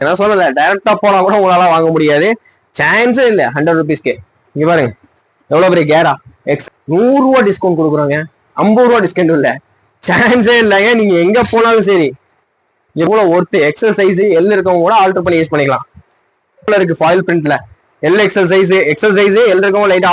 நான் சொல்லல, டைரக்டா போனா கூட உங்களால வாங்க முடியாது, சான்ஸே இல்ல. 100 ருபீஸ்க்கு இங்க பாருங்க எவ்வளவு பெரிய கேரா எக்ஸ். 100 ரூபா டிஸ்கவுண்ட் கொடுக்குறோங்க, 50 ரூபா டிஸ்கவுண்ட் இல்ல, சான்ஸே இல்லைங்க. நீங்க எங்க போனாலும் சரி எவ்வளவு ஒர்த்து. எக்ஸல் சைஸ் எல் இருக்கவங்க கூட ஆல்டர் பண்ணி யூஸ் பண்ணிக்கலாம். இருக்கு ஃபாயில் பிரிண்ட்ல எல் எக்ஸல் சைஸ் எல் இருக்கவங்க லைட்டா.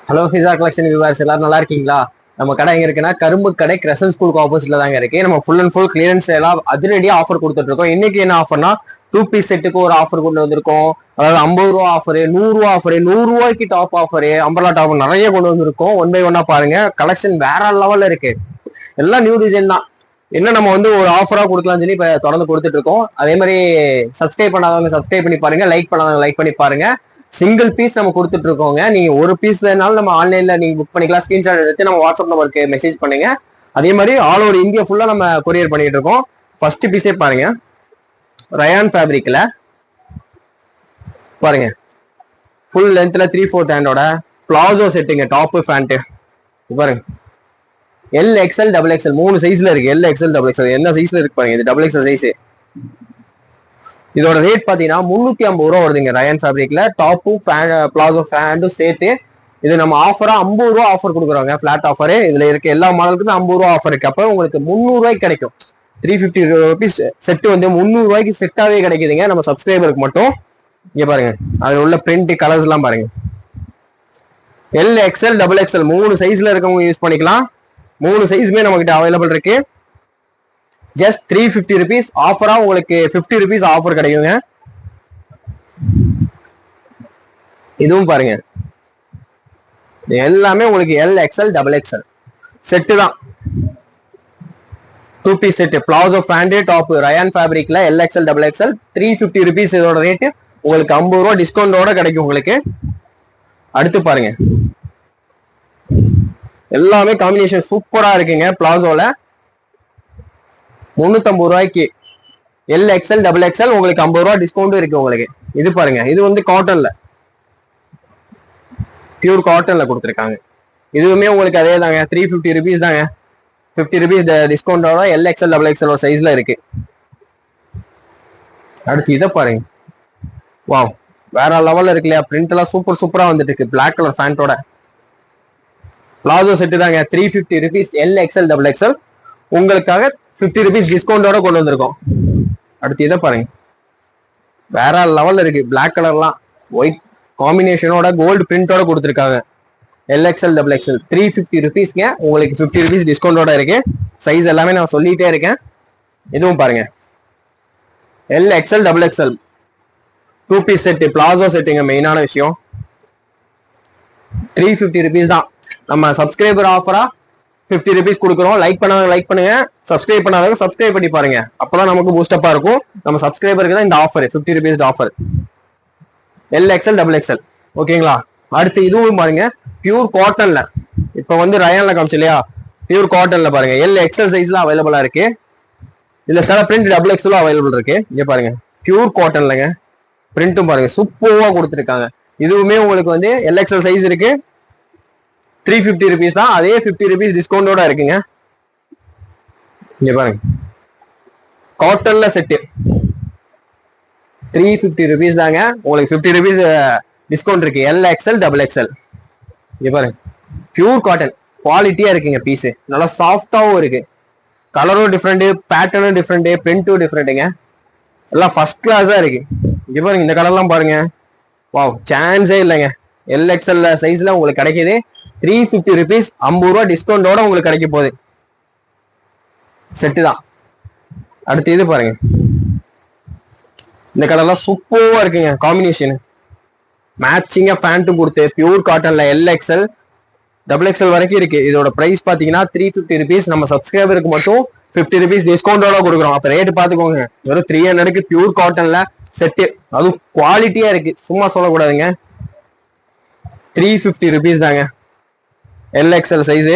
ஹலோ ஃபிசா கலெக்ஷன் வியூவர்ஸ், எல்லாரும் நல்லா இருக்கீங்களா? நம்ம கடை எங்க இருக்குன்னா கரும்பு கடை கிரசன் ஸ்கூலுக்கு ஆப்போசிட்ல தாங்க இருக்கு. நம்ம ஃபுல் அண்ட் ஃபுல் கிளியரன்ஸ் எல்லாம் அதிரடியா ஆஃபர் கொடுத்துட்டு இருக்கோம். இன்னைக்கு என்ன ஆஃபர்னா 2 பீஸ் செட்டுக்கு ஒரு ஆஃபர் கொண்டு வந்திருக்கோம். அதாவது 50 ரூபா ஆஃபர், 100 ரூபா ஆஃபர், 100 ரூபாய்க்கு டாப் ஆஃபர், அம்பர்லா டாப் நிறைய கொண்டு வந்திருக்கோம். ஒன் பை ஒன்னா பாருங்க, கலெக்ஷன் வேற லெவல்ல இருக்கு. எல்லாம் நியூ டிசைன் தான். என்ன நம்ம வந்து ஒரு ஆஃபரா கொடுக்கலாம்னு சொல்லி இப்ப தொடர்ந்து கொடுத்துட்டு இருக்கோம். அதே மாதிரி சப்ஸ்கிரைப் பண்ணாதவங்க சப்ஸ்கிரைப் பண்ணி பாருங்க, லைக் பண்ணாதவங்க லைக் பண்ணி பாருங்க. சிங்கிள் பீஸ் நம்ம கொடுத்துட்டு இருக்கோங்க. நீங்க ஒரு பீஸ் வேணாலும் நம்ம ஆன்லைன்ல நீங்க புக் பண்ணிக்கலாம். ஸ்கிரீன்ஷாட் எடுத்து நம்ம வாட்ஸ்அப் நம்பருக்கு மெசேஜ் பண்ணுங்க. அதே மாதிரி ஆல் ஓவர் இந்தியா ஃபுல்லா நம்ம கொரியர் பண்ணிட்டு இருக்கோம். ஃபர்ஸ்ட் பீஸே பாருங்க, ரயான் ஃபேப்ரிக்ல பாருங்க, ஃபுல் லென்த்ல 3/4 ஹேண்டோட பிளாசோ செட்டுங்க, டாப் பேண்ட் பாருங்க. எல் எக்ஸ்எல் டபுள் எக்ஸ்எல் 3 சைஸ்ல இருக்கு. எல் எக்ஸ்எல் டபுள் எக்ஸ்எல் என்ன சைஸ்ல இருக்கு பாருங்க. இது டபுள் எக்ஸ்எல் சைஸ். இதோட ரேட் பாத்தீங்கன்னா 350 ரூபா வருதுங்க. ரயான் ஃபேப்ரிக்ல டாப்பும் பிளாசோ பேண்டும் சேர்த்து இது நம்ம ஆஃபரா 50 ரூபா ஆஃபர் கொடுக்குறோங்க, பிளாட் ஆஃபர். இதுல இருக்க எல்லா மாடலுக்குமே 50 ரூபா ஆஃபர் இருக்கு. அப்ப உங்களுக்கு 300 ரூபாய்க்கு கிடைக்கும். 350 ருபீஸ் செட் வந்து 300 ரூபாய்க்கு செட்டாவே கிடைக்குதுங்க நம்ம சப்ஸ்கிரைபருக்கு மட்டும். இங்க பாருங்க, அதுல உள்ள பிரிண்ட் கலர்ஸ் எல்லாம் பாருங்க. எல் எக்ஸ்எல் டபுள் எக்ஸ்எல் 3 சைஸ்ல இருக்கவங்க யூஸ் பண்ணிக்கலாம். 3 சைஸ்மே நம்ம கிட்ட அவைலபிள் இருக்கு. ஜஸ்ட் 350 ருபீஸ் ஆஃபரா உங்களுக்கு 50 ருபீஸ் ஆஃபர் கிடைக்குங்க. இதுவும் பாருங்க, எல்லாமே உங்களுக்கு L XL double XL set தான். 2 piece set, palazzo pant top rayon ஃபேப்ரிக்ல L XL double XL 350 rupees. இதோட ரேட்டு உங்களுக்கு 50 ரூபா டிஸ்கவுண்டோட கிடைக்கும் உங்களுக்கு. அடுத்து பாருங்க, எல்லாமே காம்பினேஷன் சூப்பரா இருக்குங்க. பிளாசோல 350 ரூபாய்க்கு எல் எக்ஸ்எல் டபுள் எக்ஸ்எல் உங்களுக்கு 50 ரூபா டிஸ்கவுண்ட் இருக்கு உங்களுக்கு. இது பாருங்க, இது வந்து காட்டன்ல, பியூர் காட்டன்ல கொடுத்துருக்காங்க. இதுவுமே உங்களுக்கு அதே தாங்க, 350 ருபீஸ் தாங்க. 50 ருபீஸ் டிஸ்கவுண்டோட எல் எக்ஸ்எல் டபுள் எக்ஸ்எல் சைஸ்ல இருக்கு. அடுத்து இதை பாருங்க, வாவ் வேற லெவல்ல இருக்கு இல்லையா? பிரிண்ட் எல்லாம் சூப்பர் சூப்பரா வந்துட்டு இருக்கு. பிளாக் கலர் பேண்டோட பிளாசோ செட்டு தாங்க. 350 rupees L XL double XL உங்களுக்காக 50 ருபீஸ் டிஸ்கவுண்டோட கொண்டு வந்திருக்கோம். அடுத்து இதை பாருங்க, வேற லெவல்ல இருக்கு. பிளாக் கலர்லாம் ஒயிட் காம்பினேஷனோட கோல்டு பிரிண்டோட கொடுத்துருக்காங்க. எல் எக்ஸ்எல் டபுள் எக்ஸ்எல் 350 ருபீஸ்ங்க உங்களுக்கு 50 ருபீஸ் டிஸ்கவுண்டோட இருக்கு. சைஸ் எல்லாமே நான் சொல்லிட்டே இருக்கேன். இதுவும் பாருங்க, L XL double XL 2 piece set palazzo செட்டுங்க. மெயினான விஷயம் 350 ருபீஸ் தான். நம்ம சப்ஸ்கிரைபர் ஆஃபரா 50 ருபீஸ் கொடுக்குறோம். லைக் பண்ணாதவங்க லைக் பண்ணுங்க, சப்ஸ்கிரைப் பண்ணாதவங்க சப்ஸ்கிரைப் பண்ணி பாருங்க. அப்பதான் நமக்கு பூஸ்டப்பா இருக்கும். நம்ம சப்ஸ்கிரைபருக்கு தான் இந்த offer, 50 rupees offer L XL double XL. ஓகேங்களா? அடுத்து இதுவும் பாருங்க, பியூர் காட்டன்ல. இப்ப வந்து ரயான்ல காமிச்சு இல்லையா, பியூர் காட்டன்ல பாருங்க. எல் எக்ஸ்எல் சைஸ்ல அவைலபிளா இருக்கு. இதுல சில பிரிண்ட் டபுள் எக்ஸ்எல் அவைலபிள் இருக்கு. இங்க பாருங்க, பியூர் காட்டன்லங்க. பிரிண்ட்டும் பாருங்க சூப்பர்வா கொடுத்துருக்காங்க. இதுவுமே உங்களுக்கு வந்து எல் எக்ஸ்எல் சைஸ் இருக்கு. 350 ருபீஸ் தான். அதே 50 ருபீஸ் டிஸ்கவுண்டோட இருக்குங்க. இங்க பாருங்க, காட்டன்ல செட்டு 350 ருபீஸ் தாங்க. உங்களுக்கு 50 ருபீஸ் டிஸ்கவுண்ட் இருக்கு. L XL double XL. இங்க பாருங்க, பியூர் காட்டன் குவாலிட்டியா இருக்குங்க. பீஸ் நல்லா சாஃப்டாவும் இருக்கு. கலரும் டிஃப்ரெண்ட், பேட்டர்னும் டிஃப்ரெண்ட், பிரிண்டும் டிஃப்ரெண்ட்டுங்க. எல்லாம் ஃபர்ஸ்ட் கிளாஸா இருக்கு. இங்க பாருங்க, இந்த கலர்லாம் பாருங்க, வாவ் சான்ஸே இல்லைங்க. எல் எக்ஸ்எல் சைஸ்ல உங்களுக்கு கிடைக்குது. 350 ருபீஸ் 50 ரூபா டிஸ்கவுண்டோட உங்களுக்கு கிடைக்க போகுது. செட்டு தான். அடுத்து இது பாருங்க, இந்த கலர்லாம் சூப்பர்வா இருக்குங்க. காம்பினேஷன் மேட்சிங்கா பேண்ட்டும் கொடுத்து பியூர் காட்டன்ல எல் எக்ஸ்எல் டபுள் எக்ஸ்எல் வரைக்கும் இருக்கு. இதோட பிரைஸ் பாத்தீங்கன்னா 350 ருபீஸ். நம்ம சப்ஸ்கிரைபருக்கு மட்டும் 50 ருபீஸ் டிஸ்கவுண்டோட கொடுக்குறோம். அப்ப ரேட் பாத்துக்கோங்க, வெறும் 300க்கு பியூர் காட்டன்ல செட்டு, அதுவும் குவாலிட்டியா இருக்கு, சும்மா சொல்லக்கூடாதுங்க. 350 ருபீஸ் தாங்க எல் எக்ஸ்எல் சைஸ்.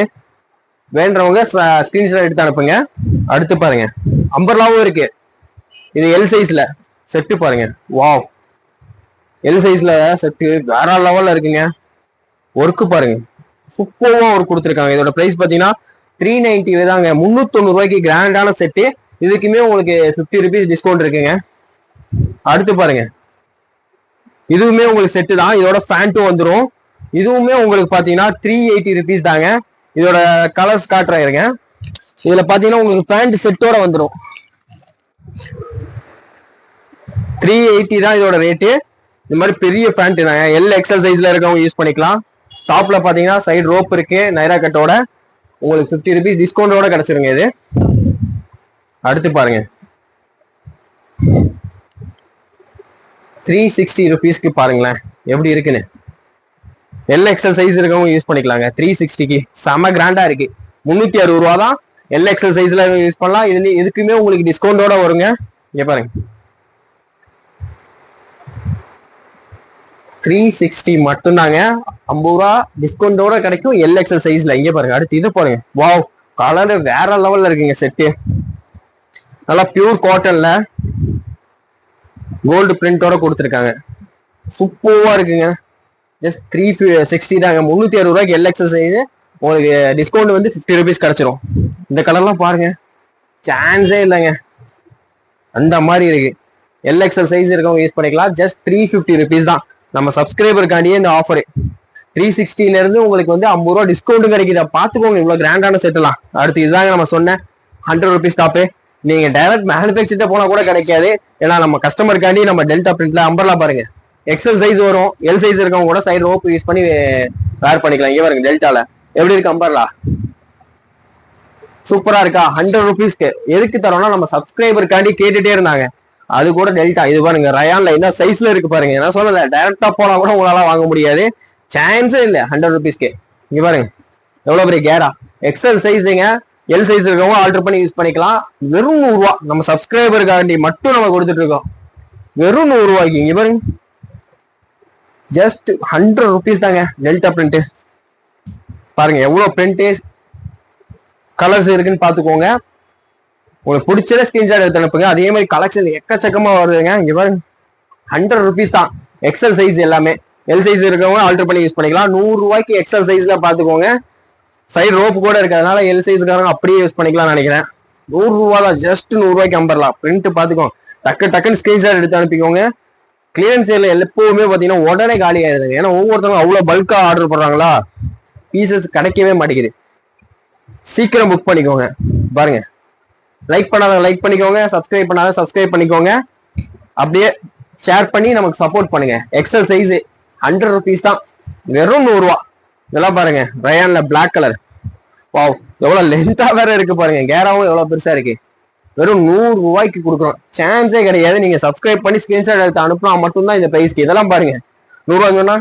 வேண்டவங்க ஸ்கிரீன்ஷாட் எடுத்து அனுப்புங்க. அடுத்து பாருங்க, அம்பர்லாவும் இருக்கு. இது எல் சைஸ்ல செட்டு பாருங்க, வாவ் எல் சைஸ்ல செட்டு வேற லெவல்ல இருக்குங்க. ஒர்க்கு பாருங்க, சூப்பர்வா ஒர்க் கொடுத்துருக்காங்க. இதோட பிரைஸ் பாத்தீங்கன்னா 390 தாங்க. 390 ரூபாய்க்கு கிராண்டான செட்டு. இதுக்குமே உங்களுக்கு 50 ருபீஸ் டிஸ்கவுண்ட் இருக்குங்க. அடுத்து பாருங்க, இதுவுமே உங்களுக்கு செட்டு தான். இதோட ஃபேண்ட்டும் வந்துடும். இதுவுமே உங்களுக்கு பாத்தீங்கன்னா 380 rupees தாங்க. இதோட கலர்ஸ் காட்டுறாருங்க. இதுல பாத்தீங்கன்னா உங்களுக்கு பேண்ட் செட்டோட வந்துடும். 380 தான் இதோட ரேட்டு. இந்த மாதிரி பெரிய பேண்ட் தாங்க. XL சைஸ்ல இருக்கவங்க யூஸ் பண்ணிக்கலாம். டாப்ல பாத்தீங்கன்னா சைடு ரோப் இருக்கு நைரா கட்டோட. உங்களுக்கு 50 rupees டிஸ்கவுண்டோட கிடைச்சிருங்க இது. அடுத்து பாருங்க, 360 rupeesக்கு பாருங்களேன் எப்படி இருக்குன்னு. XL சைஸ் இருக்கவங்க யூஸ் பண்ணிக்கலாங்க. 360க்கு செம கிராண்டா இருக்கு. 360 ரூபா தான். XL சைஸ்ல யூஸ் பண்ணலாம். இதுக்குமே உங்களுக்கு டிஸ்கவுண்டோட வருங்க. இங்க பாருங்க, 360 மட்டும்தாங்க. 50 ரூபா டிஸ்கவுண்டோட கிடைக்கும் XL சைஸ்ல. இங்க பாருங்க, அடுத்து இது பாருங்க. வாவ், கலர் வேற லெவல்ல இருக்குங்க. செட்டு நல்லா பியூர் காட்டன்ல கோல்டு பிரிண்டோட கொடுத்துருக்காங்க. சூப்பரா இருக்குங்க. ஜஸ்ட் 360 தாங்க. 360 ரூபாய்க்கு XL சைஸ். உங்களுக்கு டிஸ்கவுண்ட் வந்து 50 rupees கிடைச்சிரும். இந்த கலர்லாம் பாருங்க, சான்ஸே இல்லைங்க. அந்த மாதிரி இருக்கு. XL சைஸ் இருக்கவங்க யூஸ் பண்ணிக்கலாம். ஜஸ்ட் 350 rupees தான். நம்ம சப்ஸ்கிரைபருக்காண்டியே இந்த ஆஃபர். 360ல இருந்து உங்களுக்கு வந்து 50 ரூபா டிஸ்கவுண்ட் கிடைக்குது. பாத்துக்கோங்க இவ்வளவு கிராண்டான செட்டுலாம். அடுத்து இதுதாங்க நம்ம சொன்ன 100 rupees டாப்பு. நீங்க டைரக்ட் மேனுஃபேக்சர் போனா கூட கிடைக்காது. ஏன்னா நம்ம கஸ்டமருக்காண்டி நம்ம டெல்டா பிரிண்ட்ல அம்பர்லா பாருங்க, XL சைஸ் வரும். L சைஸ் இருக்கவங்க கூட சைடு ரோப் யூஸ் பண்ணி வேர் பண்ணிக்கலாம். இங்க பாருங்க, டெல்டால எப்படி இருக்கு அம்பர்லா, சூப்பரா இருக்கா? 100 rupeesக்கு எதுக்கு தரோம்னா நம்ம சப்ஸ்கிரைபருக்காண்டி கேட்டுட்டே இருந்தாங்க. அது கூட டெல்டா. இது பாருங்க, ரயான்ல என்ன சைஸ்ல இருக்கு பாருங்க. நான் சொல்லல, டைரக்டா போனா கூட உங்களால வாங்க முடியாது. சான்ஸே இல்ல 100 rupeesக்கு. இங்க பாருங்க எவ்வளவு பெரிய கேரா. XL சைஸுங்க. L சைஸ் இருக்கவங்க ஆல்டர் பண்ணி யூஸ் பண்ணிக்கலாம். வெறும் 100 ரூபா. நம்ம சப்ஸ்கிரைபருக்காண்டி மட்டும் நம்ம கொடுத்துட்டு இருக்கோம். வெறும் 100 ரூபாய்க்கு. இங்க பாருங்க, ஜஸ்ட் 100 rupees தாங்க. டெல்டா பிரிண்ட் பாருங்க, எவ்வளவு பிரிண்ட் கலர்ஸ் இருக்குன்னு பாத்துக்கோங்க. உங்களுக்கு பிடிச்சத ஸ்கிரீன்ஷாட் எடுத்து அனுப்புங்க. அதே மாதிரி கலெக்ஷன் எக்கச்சக்கமா வருதுங்க. இங்க பாருங்க, 100 rupees தான். XL சைஸ் எல்லாமே. L சைஸ் இருக்கவங்க ஆல்டர் பண்ணி யூஸ் பண்ணிக்கலாம். 100 ரூபாய்க்கு XL சைஸ்ல பாத்துக்கோங்க. சைடு ரோப் கூட இருக்கு, அதனால L சைஸ்காரங்க அப்படியே யூஸ் பண்ணிக்கலாம்னு நினைக்கிறேன். 100 ரூபா தான். ஜஸ்ட் 100 ரூபாய்க்கு அம்பர்லாம். பிரிண்ட் பாத்துக்கோங்க. டக்குன்னு ஸ்கிரீன்ஷாட் எடுத்து அனுப்பிக்கோங்க. கிளியரன்ஸ் சேல்ல எப்பவுமே பாத்தீங்கன்னா உடனே காலி ஆயிடுதுங்க. ஏன்னா ஒவ்வொருத்தவங்க அவ்வளவு பல்கா ஆர்டர் பண்றாங்களா, பீசஸ் கிடைக்கவே மாட்டேங்குது. சீக்கிரம் புக் பண்ணிக்கோங்க. பாருங்க, லைக் பண்ணாத லைக் பண்ணிக்கோங்க, சப்ஸ்கிரைப் பண்ணாத சப்ஸ்கிரைப் பண்ணிக்கோங்க. அப்படியே ஷேர் பண்ணி நமக்கு சப்போர்ட் பண்ணுங்க. XL சைஸ் 100 rupees தான். வெறும் 100 ரூபா. இதெல்லாம் பாருங்க, ரயான்ல பிளாக் கலர். வாவ், எவ்வளவு லென்த்தா வேற இருக்கு பாருங்க. கேராவும் எவ்வளவு பெருசா இருக்கு. வெறும் 100 ரூபாய்க்கு கொடுக்குறோம். சான்ஸே கிடையாது. நீங்க சப்ஸ்கிரைப் பண்ணி ஸ்கிரீன்ஷாட் எடுத்து அனுப்பினா மட்டும்தான் இந்த பிரைஸ்க்கு. இதெல்லாம் பாருங்க, 100 ரூபா சொன்னா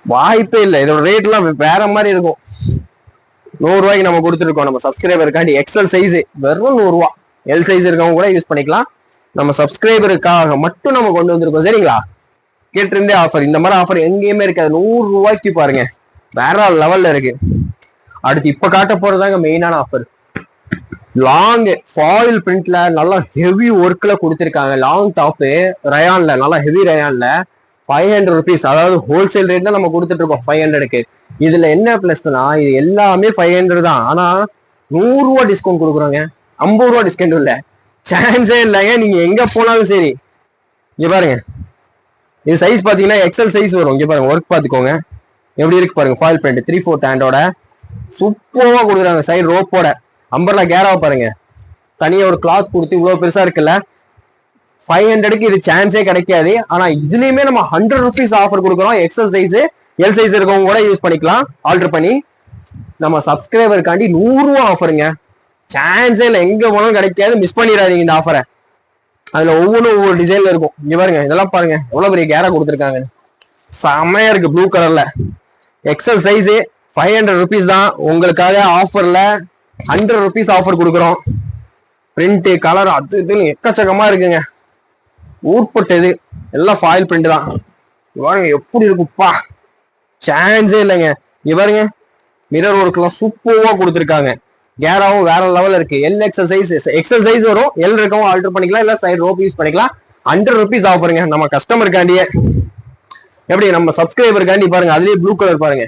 வாய்ப்பே இல்லை. இதோட ரேட் எல்லாம் வேற மாதிரி இருக்கும். 100 ரூபாய்க்கு நம்ம கொடுத்துருக்கோம் நம்ம சப்ஸ்கிரைபருக்காண்டி. XL சைஸ் வெறும் 100 ரூபா. L சைஸ் இருக்கவங்க கூட யூஸ் பண்ணிக்கலாம். நம்ம சப்ஸ்கிரைபருக்காக மட்டும் நம்ம கொண்டு வந்திருக்கோம். சரிங்களா? கேட்டிருந்தே ஆஃபர். இந்த மாதிரி ஆஃபர் எங்கேயுமே இருக்காது. 100 ரூபாய்க்கு பாருங்க, வேற லெவல்ல இருக்கு. அடுத்து இப்ப காட்ட போறதாங்க மெயினான ஆஃபர். லாங் ஃபாயில் பிரிண்ட்ல நல்லா ஹெவி ஒர்க்ல கொடுத்திருக்காங்க. லாங் டாப் ரயான்ல, நல்லா ஹெவி ரயான்ல 500 rupees. அதாவது ஹோல்சேல் ரேட்ல நம்ம கொடுத்துட்டு இருக்கோம் 500க்கு. இதுல என்ன பிளஸ்னா, இது எல்லாமே 500 தான். ஆனா 100 ரூபா டிஸ்கவுண்ட் கொடுக்குறோங்க. 50 ரூபா டிஸ்கவுண்ட் இல்ல. சான்ஸே இல்லைங்க. நீங்க எங்க போனாலும் சரி. இங்க பாருங்க, இது சைஸ் பாத்தீங்கன்னா XL சைஸ் வரும். இங்க பாருங்க, ஒர்க் பாத்துக்கோங்க எப்படி இருக்கு பாருங்க. ஃபாயில் பிரிண்ட் 3/4 ஹேண்டோட சூப்பரா கொடுக்குறாங்க. சைடு ரோப்போட அம்பர்லா கேராவை பாருங்க. தனியா ஒரு கிளாத் கொடுத்து இவ்வளவு பெருசா இருக்குல்ல. 500க்கு இது சான்ஸே கிடைக்காது. ஆனா இதுலயுமே நம்ம 100 rupees ஆஃபர் கொடுக்குறோம். XL சைஸ் L சைஸ் இருக்கவங்க கூட யூஸ் பண்ணிக்கலாம் ஆல்டர் பண்ணி. நம்ம சப்ஸ்கிரைபருக்காண்டி 100 ரூபா ஆஃபருங்க. சான்ஸே இல்லை. எங்க போனாலும் கிடைக்காது. மிஸ் பண்ணிடாதீங்க இந்த ஆஃபரை. அதுல ஒவ்வொன்றும் ஒவ்வொரு டிசைன்ல இருக்கும். இங்க பாருங்க, இதெல்லாம் பாருங்க எவ்வளவு பெரிய கேரா கொடுத்துருக்காங்க. செம்மையா இருக்கு ப்ளூ கலர்ல. XL சைஸ் 500 rupees தான். உங்களுக்காக ஆஃபர்ல 100 rupees ஆஃபர் கொடுக்குறோம். பிரிண்ட் கலர் அது இதுன்னு எக்கச்சக்கமா இருக்குங்க. ஊர்பட்டது எல்லாம் ஃபாயில் பிரிண்ட் தான். பாருங்க எப்படி இருக்குப்பா, சான்ஸே இல்லைங்க. இங்க பாருங்க, மிரர் ஒர்க் எல்லாம் சூப்பரா கொடுத்துருக்காங்க. கேராவும் வேற லெவல்ல இருக்கு. XL சைஸ் XL சைஸ் வரும். L இருக்கவும் ஆல்டர் பண்ணிக்கலாம், இல்ல சைடு ரோப் யூஸ் பண்ணிக்கலாம். 100 rupees ஆஃபருங்க நம்ம கஸ்டமருக்காண்டியே. எப்படி நம்ம சப்ஸ்கிரைபருக்காண்டி பாருங்க. அதுலயே ப்ளூ கலர் பாருங்க,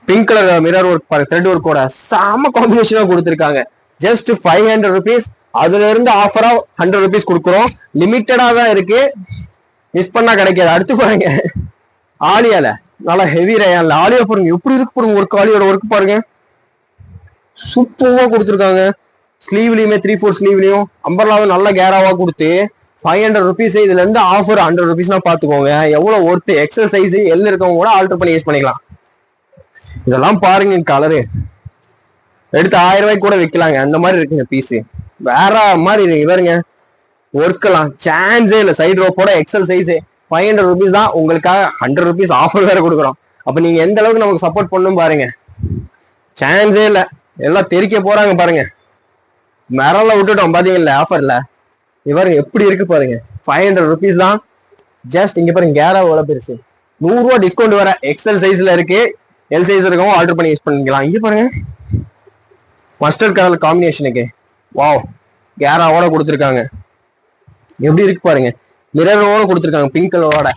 பிங்க் கலர் மிரர் ஒர்க் பாருங்க, த்ரெட் ஒர்க்கோட செம காம்பினேஷனா கொடுத்துருக்காங்க. ஜஸ்ட் 500 rupees அதுல இருந்து ஆஃபரா 100 rupees கொடுக்குறோம். லிமிட்டடா தான் இருக்கு, மிஸ் பண்ணா கிடைக்காது. அடுத்து பாருங்க ஆலியால நல்லா ஹெவி ரயான்ல ஆலியா பாருங்க எப்படி இருக்கு பாருங்க. ஒரு ஆலியோட ஒர்க் பாருங்க, சூப்பரா கொடுத்துருக்காங்க. ஸ்லீவ்லயுமே 3/4 ஸ்லீவ்லயும் அம்பர்லாவும் நல்ல கேராவா கொடுத்து 500 rupees. இதுல இருந்து ஆஃபர் 100 rupees பாத்துக்கோங்க. எவ்வளவு ஒர்த்து. எக்ஸசைஸ் எல்ல இருக்கவங்க கூட ஆல்டர் பண்ணி யூஸ் பண்ணிக்கலாம். இதெல்லாம் பாருங்க, கலரு எடுத்து 1000 ரூபாய்க்கு கூட விற்கலாங்க. அந்த மாதிரி இருக்குங்க பீஸ், வேற மாதிரி இவருங்க ஒர்க்கலாம் சான்ஸே இல்ல. சைடு ரோப்போட எக்ஸல் சைஸ் 500 rupees தான். உங்களுக்காக 100 rupees ஆஃபர் வேற கொடுக்குறோம். அப்ப நீங்க எந்த அளவுக்கு நமக்கு சப்போர்ட் பண்ணும் பாருங்க. சான்ஸே இல்ல, எல்லாம் தெரிக்க போறாங்க பாருங்க. மரம்ல விட்டுட்டோம் பாத்தீங்கல்ல ஆஃபர்ல. இவர் எப்படி இருக்கு பாருங்க, 500 rupees தான். ஜஸ்ட் இங்க பாருங்க கேரா எவ்வளவு பெருசு, 100 ரூபா டிஸ்கவுண்ட் வர. எக்ஸல் சைஸ்ல இருக்கு, எல் சைஸ் இருக்கவும் ஆர்டர் பண்ணி யூஸ் பண்ணிக்கலாம். இங்க பாருங்க மஸ்டர்ட் கலர் காம்பினேஷனுக்கு வாவ் கேராவோட கொடுத்துருக்காங்க. எப்படி இருக்கு பாருங்க, மிரரோட கொடுத்துருக்காங்க பிங்க் கலரோட.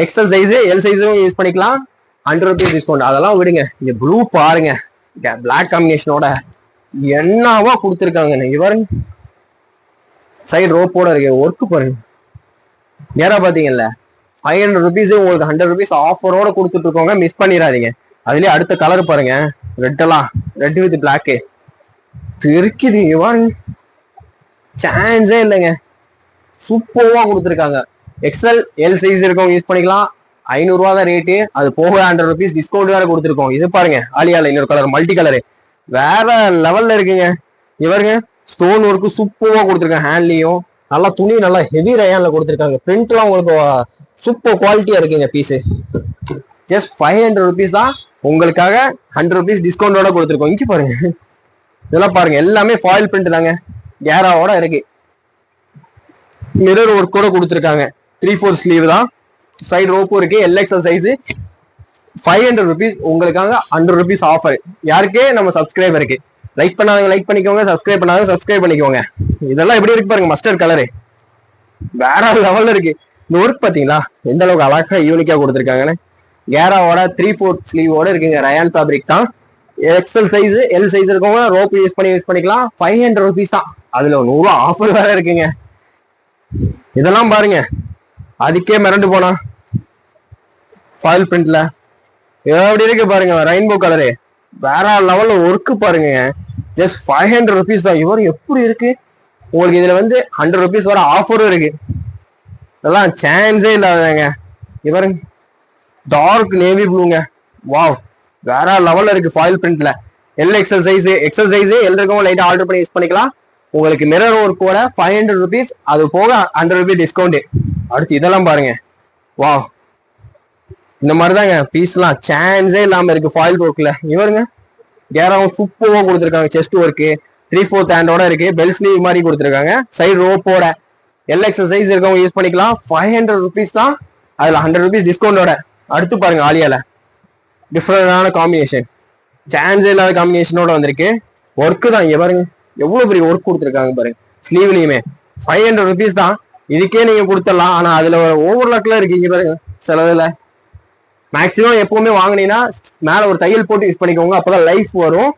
எக்ஸல் சைஸ் எல் சைஸும் யூஸ் பண்ணிக்கலாம். 100 rupees டிஸ்கவுண்ட். அதெல்லாம் விடுங்க, இங்க ப்ளூ பாருங்க பிளாக் காம்பினேஷனோட என்னவா கொடுத்துருக்காங்க. நீங்க பாருங்க சைடு ரோப்போட இருக்கு, ஒர்க்கு பாருங்க நேரா பாத்தீங்கல்ல. 500 rupees உங்களுக்கு 100 rupees ஆஃபரோட கொடுத்துட்டு இருக்கோங்க, மிஸ் பண்ணிடாதீங்க. அதுலயே அடுத்த கலர் பாருங்க, ரெட் எல்லாம் ரெட் வித் பிளாக் இருக்குது பாருங்க, சான்ஸே இல்லைங்க. சூப்பர்வா கொடுத்துருக்காங்க. எக்ஸல் எல் சைஸ் இருக்கவங்க யூஸ் பண்ணிக்கலாம். 500 ரூபா தான் ரேட்டு, அது போக 100 rupees டிஸ்கவுண்ட் வேற கொடுத்துருக்கோம். இது பாருங்க ஆலியால இன்னொரு கலர் மல்டி கலரு வேற லெவல்ல இருக்குங்க. இவருங்க ஸ்டோன் ஒர்க்கு சூப்பர்வா கொடுத்துருக்காங்க. ஹேண்ட்லயும் நல்லா துணி நல்லா ஹெவி ரயான்ல கொடுத்துருக்காங்க. பிரிண்ட் எல்லாம் உங்களுக்கு சூப்பர் குவாலிட்டியா இருக்குங்க பீஸ். ஜஸ்ட் 500 rupees தான். உங்களுக்காக 100 rupees டிஸ்கவுண்டோட கொடுத்துருக்கோம். இங்க பாருங்க இதெல்லாம் பாருங்க, எல்லாமே ஃபாயில் பிரிண்ட் தாங்க, கேராவோட இருக்கு. மிரர் ஒர்க் கூட கொடுத்துருக்காங்க. 3/4 ஸ்லீவ் தான், சைடு ரோப்பும் இருக்கு. எல்எக்ஸ்எல் சைஸ் 500 rupees உங்களுக்காக 100 rupees ஆஃபர். யாருக்கே நம்ம சப்ஸ்கிரைபருக்கு. லைக் பண்ணாதவங்க லைக் பண்ணிக்கோங்க, சப்ஸ்கிரைப் பண்ணாதவங்க சப்ஸ்கிரைப் பண்ணிக்கோங்க. இதெல்லாம் எப்படி இருக்கு பாருங்க, மஸ்டர்ட் கலரு வேற லெவல்ல இருக்கு. இந்த ஒர்க் பாத்தீங்களா எந்த அளவுக்கு அழகா யூனிக்கா கொடுத்துருக்காங்கன்னு. கேராவோட 3/4 ஸ்லீவோட இருக்குங்க. ரயான் ஃபேப்ரிக் தான். எக்ஸல் சைஸ் எல் சைஸ் இருக்கவங்க ரோப் யூஸ் பண்ணிக்கலாம். 500 rupees தான். அதுல 100 ரூபா ஆஃபர் வேற இருக்குங்க. இதெல்லாம் பாருங்க, அதுக்கே மிரண்டு போனா ஃபாயில் பிரிண்ட்ல எப்படி இருக்கு பாருங்க. ரெயின்போ கலரு வேற லெவல்ல ஒர்க்கு பாருங்க. ஜஸ்ட் 500 rupees தான். இவரு எப்படி இருக்கு உங்களுக்கு. இதுல வந்து 100 rupees வர ஆஃபரும் இருக்கு. இதெல்லாம் சான்ஸே இல்லாதங்க. இவரு டார்க் நேவி ப்ளூங்க, வாவ் வேற லெவல்ல இருக்கு ஃபாயில் பிரிண்ட்ல. எக்ஸல் சைஸ் எல் இருக்கவங்க லைட்டா ஆர்டர் பண்ணி யூஸ் பண்ணிக்கலாம். உங்களுக்கு மிரர் ஒர்க்கோட 500 rupees, அது போக 100 rupees டிஸ்கவுண்ட். அடுத்து இதெல்லாம் பாருங்க, வாவ் இந்த மாதிரிதாங்க பீஸ்லாம் சான்ஸே இல்லாம இருக்கு ஃபாயில் ஒர்க்ல. இவருங்க கேராவும் சூப்பரா கொடுத்துருக்காங்க. செஸ்ட் ஒர்க்கு 3/4 ஹேண்டோட இருக்கு. பெல் ஸ்லீவ் மாதிரி கொடுத்துருக்காங்க. சைடு ரோப்போட எல்எக்ஸல் சைஸ் இருக்கவங்க யூஸ் பண்ணிக்கலாம். 500 rupees தான், அதுல 100 rupees டிஸ்கவுண்டோட. அடுத்து பாருங்க ஆலியால டிஃப்ரெண்டான காம்பினேஷன், சான்ஸே இல்லாத காம்பினேஷனோட வந்திருக்கு. ஒர்க்கு தான் இங்க பாருங்க, எவ்வளவு பெரிய ஒர்க் கொடுத்துருக்காங்க பாருங்க. ஸ்லீவ்லயுமே 500 rupees தான். இதுக்கே நீங்க கொடுத்துடலாம். ஆனா அதுல ஓவர்லாக்ல இருக்கு. இங்க பாருங்க சிலதுல மேக்சிமம் எப்பவுமே வாங்கினீங்கன்னா மேல ஒரு தையல் போட்டு யூஸ் பண்ணிக்கோங்க, அப்பதான் லைஃப் வரும்.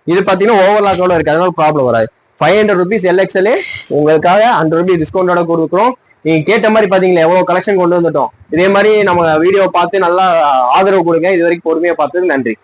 இது பாத்தீங்கன்னா ஓவர்லாக்கோட இருக்கு, அதனால ப்ராப்ளம் வராது. 500 rupees எல்எக்ஸ்எல் உங்களுக்காக 100 rupees டிஸ்கவுண்டோட கொடுக்குறோம். நீங்க கேட்ட மாதிரி பாத்தீங்களா எவ்வளவு கலெக்ஷன் கொண்டு வந்துட்டோம். இதே மாதிரி நம்ம வீடியோ பார்த்து நல்லா ஆதரவு கொடுங்க. இது வரைக்கும் பொறுமையா பார்த்ததுக்கு நன்றி.